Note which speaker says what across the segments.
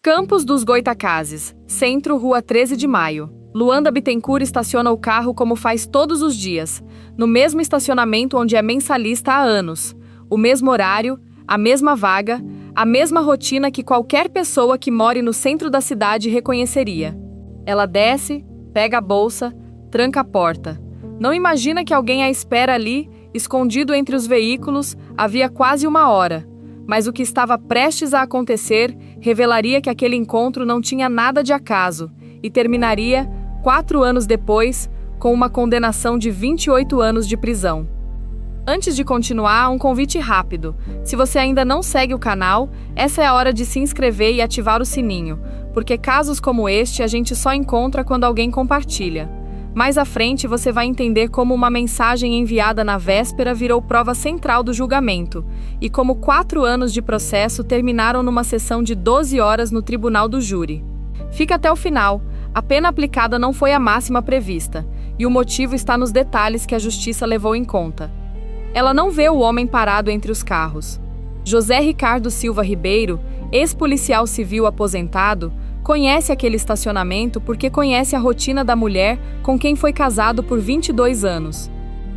Speaker 1: Campos dos Goytacazes, Centro, Rua 13 de Maio. Luanda Bittencourt estaciona o carro como faz todos os dias, no mesmo estacionamento onde é mensalista há anos. O mesmo horário, a mesma vaga, a mesma rotina que qualquer pessoa que more no centro da cidade reconheceria. Ela desce, pega a bolsa, tranca a porta. Não imagina que alguém a espera ali, escondido entre os veículos, havia quase uma hora. Mas o que estava prestes a acontecer revelaria que aquele encontro não tinha nada de acaso e terminaria, 4 anos depois, com uma condenação de 28 anos de prisão. Antes de continuar, um convite rápido. Se você ainda não segue o canal, essa é a hora de se inscrever e ativar o sininho, porque casos como este a gente só encontra quando alguém compartilha. Mais à frente você vai entender como uma mensagem enviada na véspera virou prova central do julgamento, e como 4 anos de processo terminaram numa sessão de 12 horas no tribunal do júri. Fica até o final. A pena aplicada não foi a máxima prevista, e o motivo está nos detalhes que a justiça levou em conta. Ela não vê o homem parado entre os carros. José Ricardo Silva Ribeiro, ex-policial civil aposentado, conhece aquele estacionamento porque conhece a rotina da mulher com quem foi casado por 22 anos.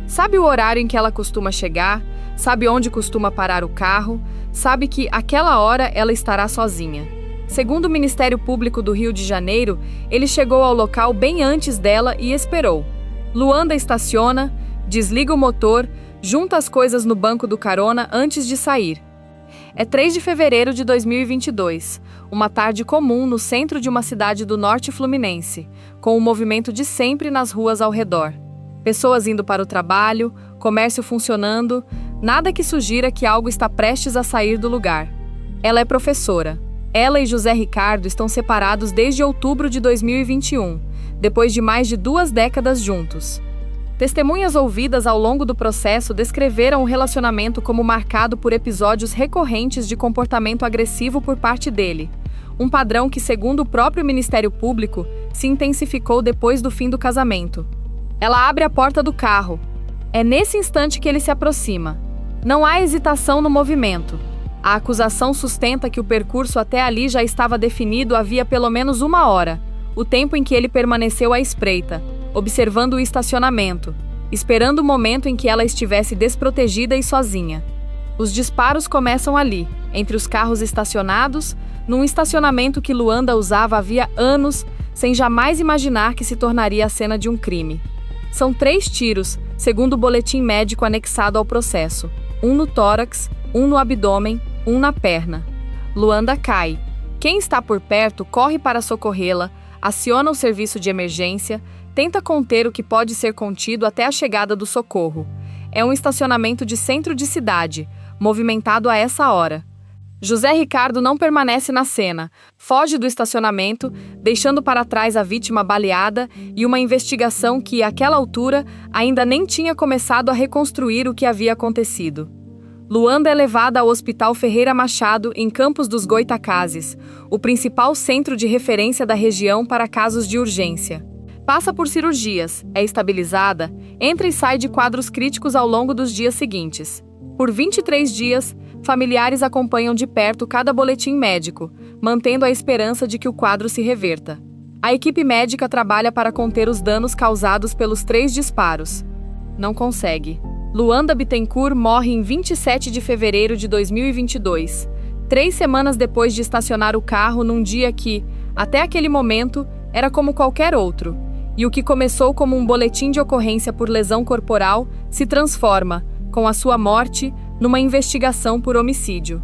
Speaker 1: Sabe o horário em que ela costuma chegar, sabe onde costuma parar o carro, sabe que aquela hora ela estará sozinha. Segundo o Ministério Público do Rio de Janeiro, ele chegou ao local bem antes dela e esperou. Luanda estaciona, desliga o motor, junta as coisas no banco do carona antes de sair. É 3 de fevereiro de 2022, uma tarde comum no centro de uma cidade do norte fluminense, com o movimento de sempre nas ruas ao redor. Pessoas indo para o trabalho, comércio funcionando, nada que sugira que algo está prestes a sair do lugar. Ela é professora. Ela e José Ricardo estão separados desde outubro de 2021, depois de mais de 2 décadas juntos. Testemunhas ouvidas ao longo do processo descreveram o relacionamento como marcado por episódios recorrentes de comportamento agressivo por parte dele, um padrão que, segundo o próprio Ministério Público, se intensificou depois do fim do casamento. Ela abre a porta do carro. É nesse instante que ele se aproxima. Não há hesitação no movimento. A acusação sustenta que o percurso até ali já estava definido havia pelo menos 1 hora, o tempo em que ele permaneceu à espreita, observando o estacionamento, esperando o momento em que ela estivesse desprotegida e sozinha. Os disparos começam ali, entre os carros estacionados, num estacionamento que Luanda usava havia anos, sem jamais imaginar que se tornaria a cena de um crime. São 3 tiros, segundo o boletim médico anexado ao processo. 1 no tórax, 1 no abdômen, 1 na perna. Luanda cai. Quem está por perto corre para socorrê-la, aciona o serviço de emergência, tenta conter o que pode ser contido até a chegada do socorro. É um estacionamento de centro de cidade, movimentado a essa hora. José Ricardo não permanece na cena, foge do estacionamento, deixando para trás a vítima baleada e uma investigação que, àquela altura, ainda nem tinha começado a reconstruir o que havia acontecido. Luanda é levada ao Hospital Ferreira Machado, em Campos dos Goytacazes, o principal centro de referência da região para casos de urgência. Passa por cirurgias, é estabilizada, entra e sai de quadros críticos ao longo dos dias seguintes. Por 23 dias, familiares acompanham de perto cada boletim médico, mantendo a esperança de que o quadro se reverta. A equipe médica trabalha para conter os danos causados pelos 3 disparos. Não consegue. Luanda Bittencourt morre em 27 de fevereiro de 2022, 3 semanas depois de estacionar o carro num dia que, até aquele momento, era como qualquer outro. E o que começou como um boletim de ocorrência por lesão corporal se transforma, com a sua morte, numa investigação por homicídio.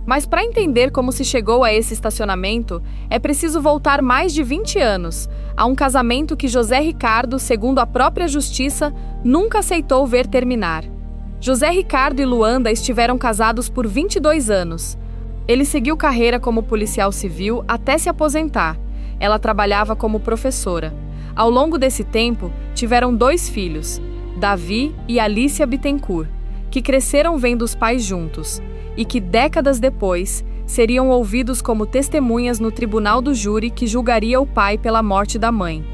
Speaker 1: Mas para entender como se chegou a esse estacionamento, é preciso voltar mais de 20 anos, a um casamento que José Ricardo, segundo a própria justiça, nunca aceitou ver terminar. José Ricardo e Luanda estiveram casados por 22 anos. Ele seguiu carreira como policial civil até se aposentar. Ela trabalhava como professora. Ao longo desse tempo, tiveram 2 filhos, Davi e Alicia Bittencourt, que cresceram vendo os pais juntos, e que décadas depois seriam ouvidos como testemunhas no tribunal do júri que julgaria o pai pela morte da mãe.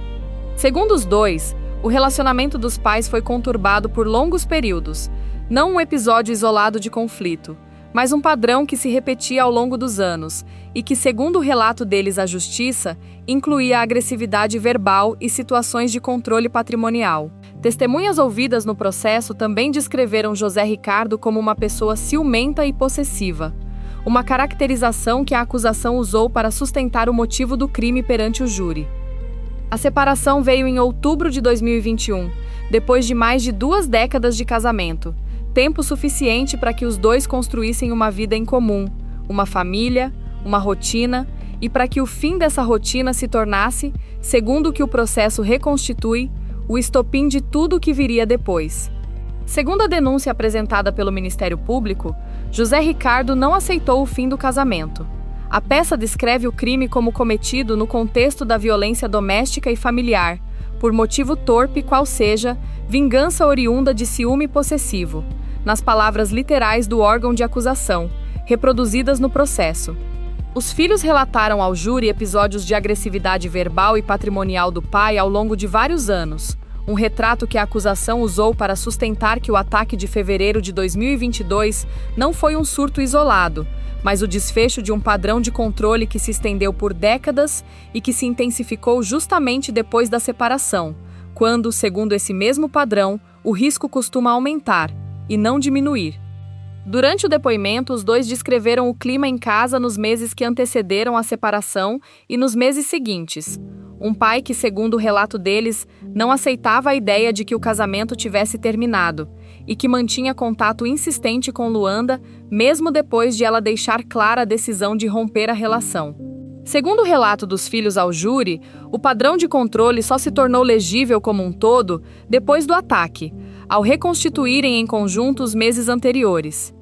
Speaker 1: Segundo os 2, o relacionamento dos pais foi conturbado por longos períodos, não um episódio isolado de conflito, mas um padrão que se repetia ao longo dos anos e que, segundo o relato deles à justiça, incluía agressividade verbal e situações de controle patrimonial. Testemunhas ouvidas no processo também descreveram José Ricardo como uma pessoa ciumenta e possessiva, uma caracterização que a acusação usou para sustentar o motivo do crime perante o júri. A separação veio em outubro de 2021, depois de mais de 2 décadas de casamento, tempo suficiente para que os dois construíssem uma vida em comum, uma família, uma rotina, e para que o fim dessa rotina se tornasse, segundo o que o processo reconstitui, o estopim de tudo o que viria depois. Segundo a denúncia apresentada pelo Ministério Público, José Ricardo não aceitou o fim do casamento. A peça descreve o crime como cometido no contexto da violência doméstica e familiar, por motivo torpe qual seja, vingança oriunda de ciúme possessivo, nas palavras literais do órgão de acusação, reproduzidas no processo. Os filhos relataram ao júri episódios de agressividade verbal e patrimonial do pai ao longo de vários anos, um retrato que a acusação usou para sustentar que o ataque de fevereiro de 2022 não foi um surto isolado, mas o desfecho de um padrão de controle que se estendeu por décadas e que se intensificou justamente depois da separação, quando, segundo esse mesmo padrão, o risco costuma aumentar, e não diminuir. Durante o depoimento, os dois descreveram o clima em casa nos meses que antecederam a separação e nos meses seguintes. Um pai que, segundo o relato deles, não aceitava a ideia de que o casamento tivesse terminado e que mantinha contato insistente com Luanda, mesmo depois de ela deixar clara a decisão de romper a relação. Segundo o relato dos filhos ao júri, o padrão de controle só se tornou legível como um todo depois do ataque, ao reconstituírem em conjunto os meses anteriores.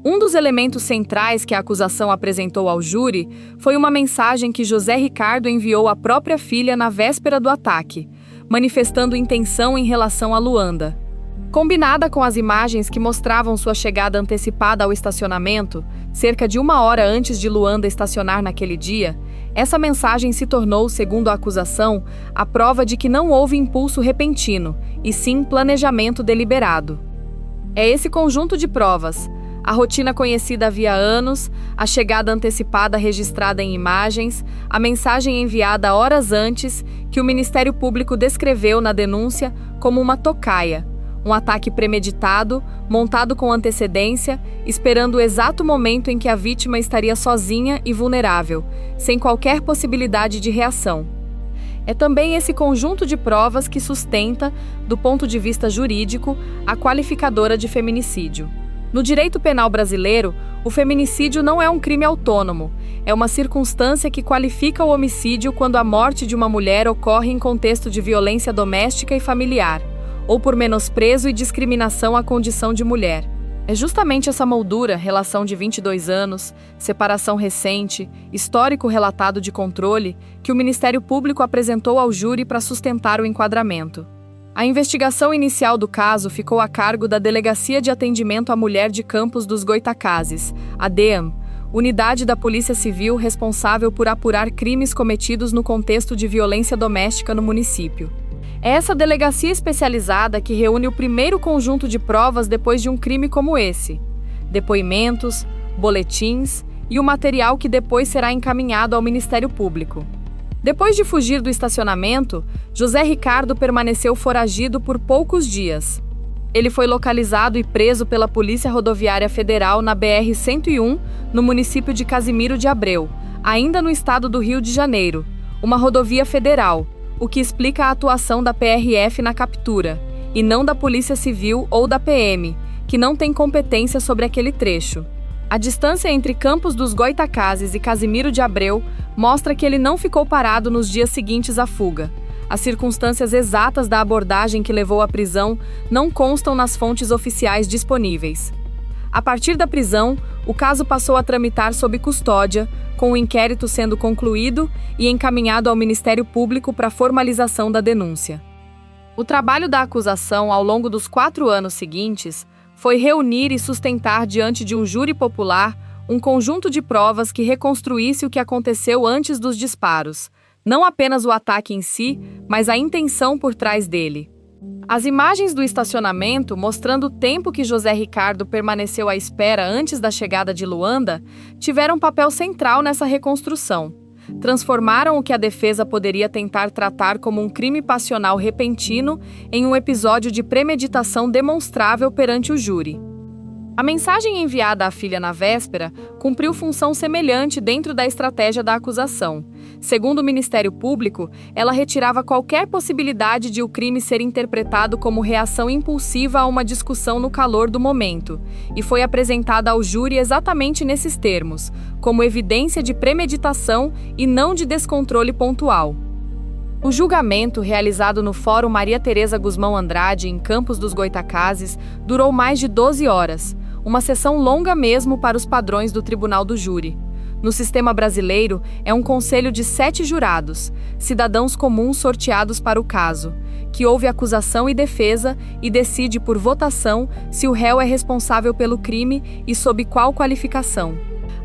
Speaker 1: Um dos elementos centrais que a acusação apresentou ao júri foi uma mensagem que José Ricardo enviou à própria filha na véspera do ataque, manifestando intenção em relação a Luanda. Combinada com as imagens que mostravam sua chegada antecipada ao estacionamento, cerca de 1 hora antes de Luanda estacionar naquele dia, essa mensagem se tornou, segundo a acusação, a prova de que não houve impulso repentino, e sim planejamento deliberado. É esse conjunto de provas, a rotina conhecida havia anos, a chegada antecipada registrada em imagens, a mensagem enviada horas antes, que o Ministério Público descreveu na denúncia como uma tocaia, um ataque premeditado, montado com antecedência, esperando o exato momento em que a vítima estaria sozinha e vulnerável, sem qualquer possibilidade de reação. É também esse conjunto de provas que sustenta, do ponto de vista jurídico, a qualificadora de feminicídio. No direito penal brasileiro, o feminicídio não é um crime autônomo, é uma circunstância que qualifica o homicídio quando a morte de uma mulher ocorre em contexto de violência doméstica e familiar, ou por menosprezo e discriminação à condição de mulher. É justamente essa moldura, relação de 22 anos, separação recente, histórico relatado de controle, que o Ministério Público apresentou ao júri para sustentar o enquadramento. A investigação inicial do caso ficou a cargo da Delegacia de Atendimento à Mulher de Campos dos Goitacazes, a DEAM, unidade da Polícia Civil responsável por apurar crimes cometidos no contexto de violência doméstica no município. É essa delegacia especializada que reúne o primeiro conjunto de provas depois de um crime como esse: depoimentos, boletins e o material que depois será encaminhado ao Ministério Público. Depois de fugir do estacionamento, José Ricardo permaneceu foragido por poucos dias. Ele foi localizado e preso pela Polícia Rodoviária Federal na BR-101, no município de Casimiro de Abreu, ainda no estado do Rio de Janeiro, uma rodovia federal, o que explica a atuação da PRF na captura, e não da Polícia Civil ou da PM, que não tem competência sobre aquele trecho. A distância entre Campos dos Goitacazes e Casimiro de Abreu mostra que ele não ficou parado nos dias seguintes à fuga. As circunstâncias exatas da abordagem que levou à prisão não constam nas fontes oficiais disponíveis. A partir da prisão, o caso passou a tramitar sob custódia, com o inquérito sendo concluído e encaminhado ao Ministério Público para formalização da denúncia. O trabalho da acusação ao longo dos 4 anos seguintes foi reunir e sustentar diante de um júri popular um conjunto de provas que reconstruísse o que aconteceu antes dos disparos, não apenas o ataque em si, mas a intenção por trás dele. As imagens do estacionamento, mostrando o tempo que José Ricardo permaneceu à espera antes da chegada de Luanda, tiveram papel central nessa reconstrução. Transformaram o que a defesa poderia tentar tratar como um crime passional repentino em um episódio de premeditação demonstrável perante o júri. A mensagem enviada à filha na véspera cumpriu função semelhante dentro da estratégia da acusação. Segundo o Ministério Público, ela retirava qualquer possibilidade de o crime ser interpretado como reação impulsiva a uma discussão no calor do momento, e foi apresentada ao júri exatamente nesses termos, como evidência de premeditação e não de descontrole pontual. O julgamento, realizado no Fórum Maria Tereza Guzmão Andrade, em Campos dos Goytacazes, durou mais de 12 horas, uma sessão longa mesmo para os padrões do Tribunal do Júri. No sistema brasileiro, é um conselho de 7 jurados, cidadãos comuns sorteados para o caso, que ouve acusação e defesa e decide por votação se o réu é responsável pelo crime e sob qual qualificação.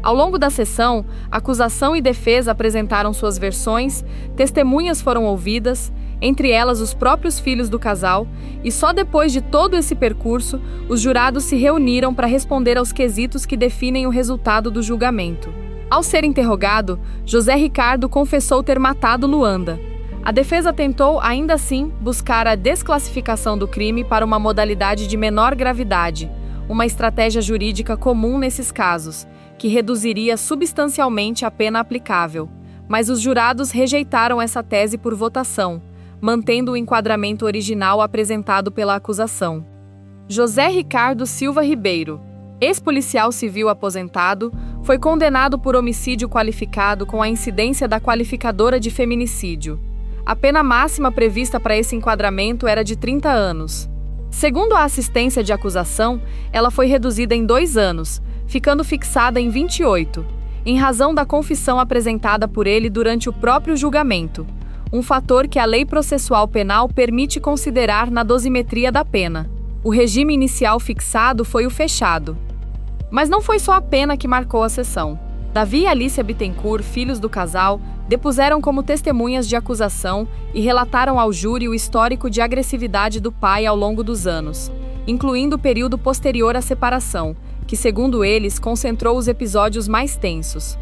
Speaker 1: Ao longo da sessão, acusação e defesa apresentaram suas versões, testemunhas foram ouvidas, entre elas os próprios filhos do casal, e só depois de todo esse percurso, os jurados se reuniram para responder aos quesitos que definem o resultado do julgamento. Ao ser interrogado, José Ricardo confessou ter matado Luanda. A defesa tentou, ainda assim, buscar a desclassificação do crime para uma modalidade de menor gravidade, uma estratégia jurídica comum nesses casos, que reduziria substancialmente a pena aplicável. Mas os jurados rejeitaram essa tese por votação, mantendo o enquadramento original apresentado pela acusação. José Ricardo Silva Ribeiro, ex-policial civil aposentado, foi condenado por homicídio qualificado com a incidência da qualificadora de feminicídio. A pena máxima prevista para esse enquadramento era de 30 anos. Segundo a assistência de acusação, ela foi reduzida em 2 anos, ficando fixada em 28, em razão da confissão apresentada por ele durante o próprio julgamento, um fator que a Lei Processual Penal permite considerar na dosimetria da pena. O regime inicial fixado foi o fechado. Mas não foi só a pena que marcou a sessão. Davi e Alícia Bittencourt, filhos do casal, depuseram como testemunhas de acusação e relataram ao júri o histórico de agressividade do pai ao longo dos anos, incluindo o período posterior à separação, que, segundo eles, concentrou os episódios mais tensos.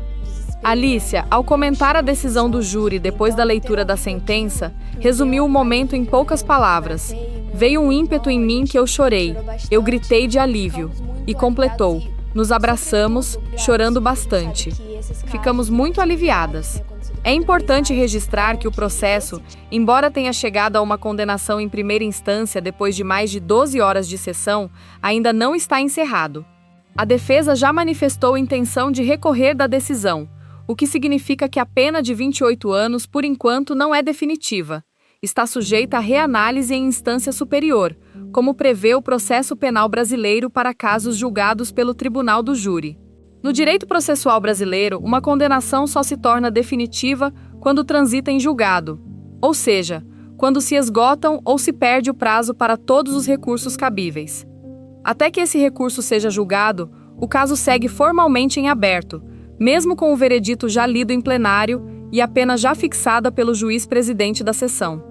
Speaker 1: Alícia, ao comentar a decisão do júri depois da leitura da sentença, resumiu o momento em poucas palavras. Veio um ímpeto em mim que eu chorei, eu gritei de alívio, e completou, nos abraçamos, chorando bastante. Ficamos muito aliviadas. É importante registrar que o processo, embora tenha chegado a uma condenação em primeira instância depois de mais de 12 horas de sessão, ainda não está encerrado. A defesa já manifestou intenção de recorrer da decisão, o que significa que a pena de 28 anos, por enquanto, não é definitiva. Está sujeita a reanálise em instância superior, como prevê o processo penal brasileiro para casos julgados pelo Tribunal do Júri. No direito processual brasileiro, uma condenação só se torna definitiva quando transita em julgado, ou seja, quando se esgotam ou se perde o prazo para todos os recursos cabíveis. Até que esse recurso seja julgado, o caso segue formalmente em aberto, mesmo com o veredito já lido em plenário e a pena já fixada pelo juiz presidente da sessão.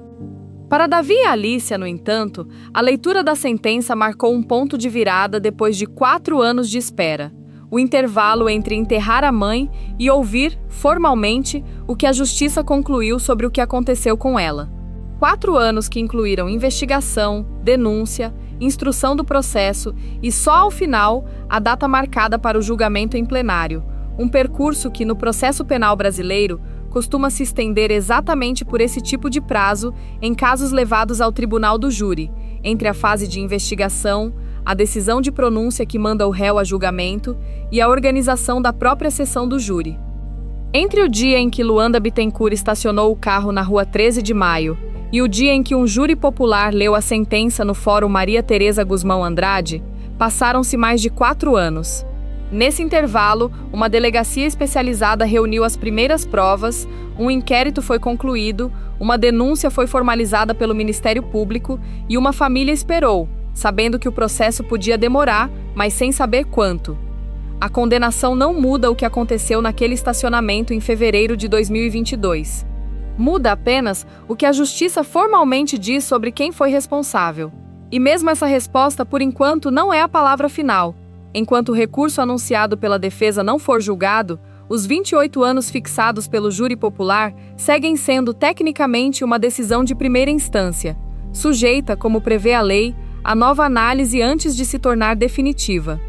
Speaker 1: Para Davi e Alícia, no entanto, a leitura da sentença marcou um ponto de virada depois de 4 anos de espera, o intervalo entre enterrar a mãe e ouvir, formalmente, o que a justiça concluiu sobre o que aconteceu com ela. 4 anos que incluíram investigação, denúncia, instrução do processo e só ao final, a data marcada para o julgamento em plenário, um percurso que, no processo penal brasileiro, costuma se estender exatamente por esse tipo de prazo em casos levados ao Tribunal do Júri, entre a fase de investigação, a decisão de pronúncia que manda o réu a julgamento e a organização da própria sessão do júri. Entre o dia em que Luanda Bittencourt estacionou o carro na rua 13 de maio e o dia em que um júri popular leu a sentença no Fórum Maria Tereza Guzmão Andrade, passaram-se mais de 4 anos. Nesse intervalo, uma delegacia especializada reuniu as primeiras provas, um inquérito foi concluído, uma denúncia foi formalizada pelo Ministério Público e uma família esperou, sabendo que o processo podia demorar, mas sem saber quanto. A condenação não muda o que aconteceu naquele estacionamento em fevereiro de 2022. Muda apenas o que a Justiça formalmente diz sobre quem foi responsável. E mesmo essa resposta, por enquanto, não é a palavra final. Enquanto o recurso anunciado pela defesa não for julgado, os 28 anos fixados pelo júri popular seguem sendo tecnicamente uma decisão de primeira instância, sujeita, como prevê a lei, a nova análise antes de se tornar definitiva.